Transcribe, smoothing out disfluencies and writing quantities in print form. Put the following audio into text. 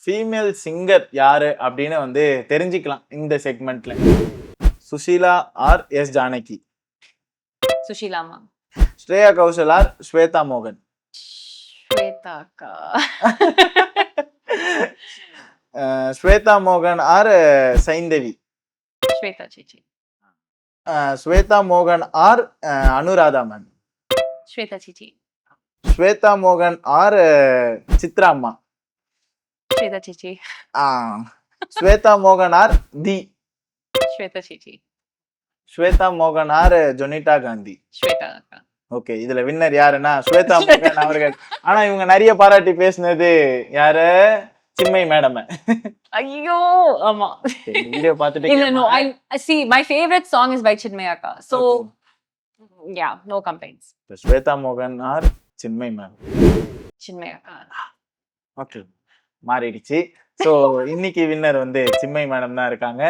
Female singer யாரு அப்படின்னு வந்து தெரிஞ்சுக்கலாம் இந்த செக்மெண்ட்ல. Susheela or S Janaki? சுஷீலாமா. ஸ்ரேயா கௌஷல் ஆர் ஸ்வேதா மோகன்? ஸ்வேதா அக்கா. ஸ்வேதா மோகன் ஆர் சைந்தவி? ஸ்வேதா சேச்சி. ஸ்வேதா மோகன் ஆர் அனுராதா மேம்? ஸ்வேதா சேச்சி. ஸ்வேதா மோகன் ஆர் சித்ரா அம்மா? ஸ்வேதா சேச்சி. ஸ்வேதா மோகன் ஆர் தி? ஸ்வேதா சேச்சி. ஸ்வேதா மோகன் ஆர் ஜொனிட்டா காந்தி? ஸ்வேதா அக்கா. ஓகே, இதுல வின்னர் யாருன்னா ஸ்வேதா மோகன் அவர்கள். ஆனா இவங்க நிறைய பாராட்டி பேசினது யாரு? சின்மை மேடம். ஐயோ ஆமா. வீடியோ பார்த்துட்டு இல்ல no I see my favorite song is by Chinmay Akka, so yeah, no complaints. Shweta மோகன் or Chinmayi ma'am? Chinmay Akka. Okay, மாறிடுச்சு. ஸோ இன்னைக்கு வின்னர் வந்து சின்மை மேடம் தான் இருக்காங்க.